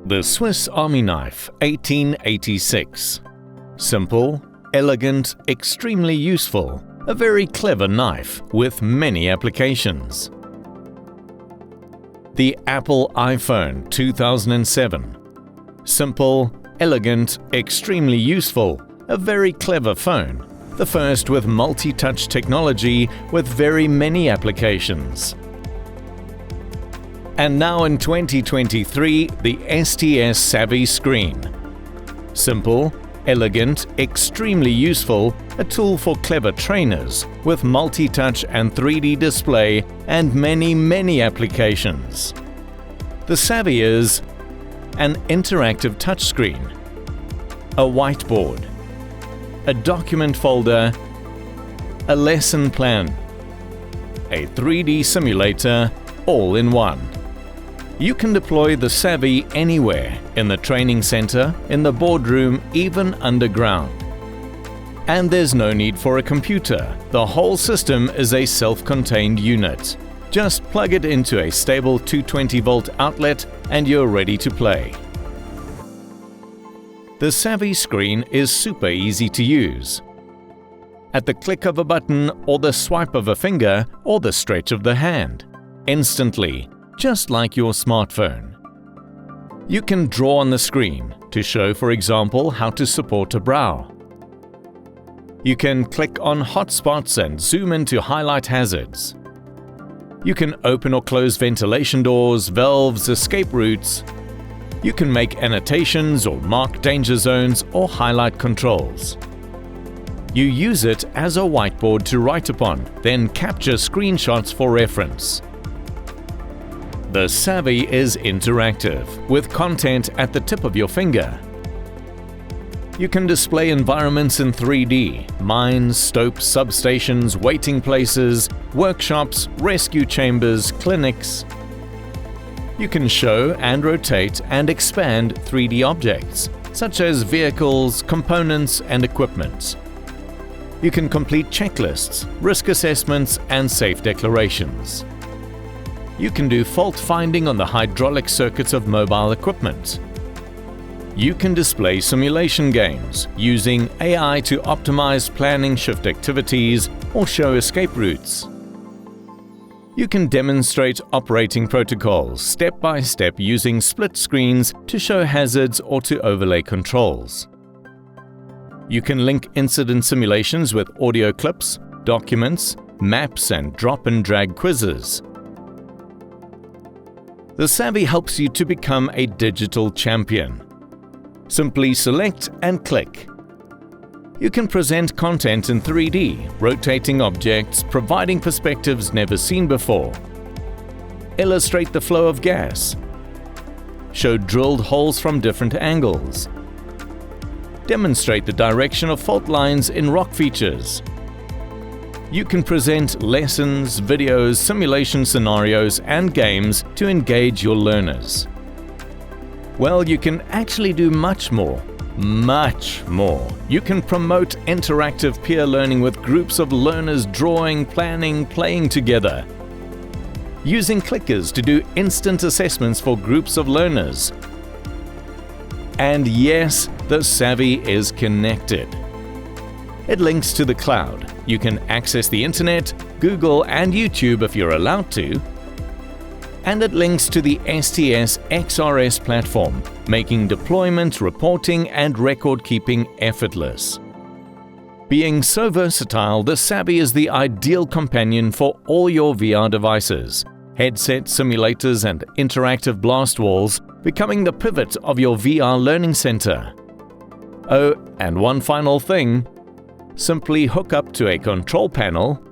The Swiss Army Knife 1886. Simple, elegant, extremely useful, a very clever knife with many applications. The Apple iPhone 2007. Simple, elegant, extremely useful, a very clever phone, the first with multi-touch technology with very many applications. And now in 2023, the STS Savvy Screen. Simple, elegant, extremely useful, a tool for clever trainers with multi-touch and 3D display and many applications. The Savvy is an interactive touchscreen, a whiteboard, a document folder, a lesson plan, a 3D simulator, all in one. You can deploy the Savvy anywhere, in the training center, in the boardroom, even underground. And there's no need for a computer. The whole system is a self-contained unit. Just plug it into a stable 220-volt outlet and you're ready to play. The Savvy Screen is super easy to use. At the click of a button or the swipe of a finger or the stretch of the hand. Instantly, just like your smartphone. You can draw on the screen to show, for example, how to support a brow. You can click on hotspots and zoom in to highlight hazards. You can open or close ventilation doors, valves, escape routes. You can make annotations or mark danger zones or highlight controls. You use it as a whiteboard to write upon, then capture screenshots for reference. The Savvy is interactive, with content at the tip of your finger. You can display environments in 3D, mines, stopes, substations, waiting places, workshops, rescue chambers, clinics. You can show and rotate and expand 3D objects, such as vehicles, components, and equipment. You can complete checklists, risk assessments, and safe declarations. You can do fault finding on the hydraulic circuits of mobile equipment. You can display simulation games using AI to optimize planning shift activities or show escape routes. You can demonstrate operating protocols step by step using split screens to show hazards or to overlay controls. You can link incident simulations with audio clips, documents, maps, and drop and drag quizzes. The Savvy helps you to become a digital champion. Simply select and click. You can present content in 3D, rotating objects, providing perspectives never seen before. Illustrate the flow of gas. Show drilled holes from different angles. Demonstrate the direction of fault lines in rock features. You can present lessons, videos, simulation scenarios, and games to engage your learners. Well, you can actually do much more. You can promote interactive peer learning with groups of learners drawing, planning, playing together. Using clickers to do instant assessments for groups of learners. And yes, the Savvy is connected. It links to the cloud. You can access the internet, Google, and YouTube if you're allowed to. And it links to the STS XRS platform, making deployment, reporting, and record-keeping effortless. Being so versatile, the Savvy is the ideal companion for all your VR devices, headsets, simulators, and interactive blast walls, becoming the pivot of your VR learning center. Oh, and one final thing. Simply hook up to a control panel,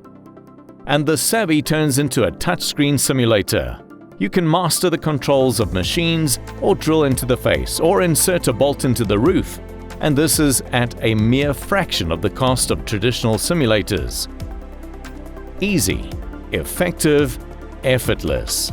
and the Savvy turns into a touchscreen simulator. You can master the controls of machines, or drill into the face, or insert a bolt into the roof, and this is at a mere fraction of the cost of traditional simulators. Easy, effective, effortless.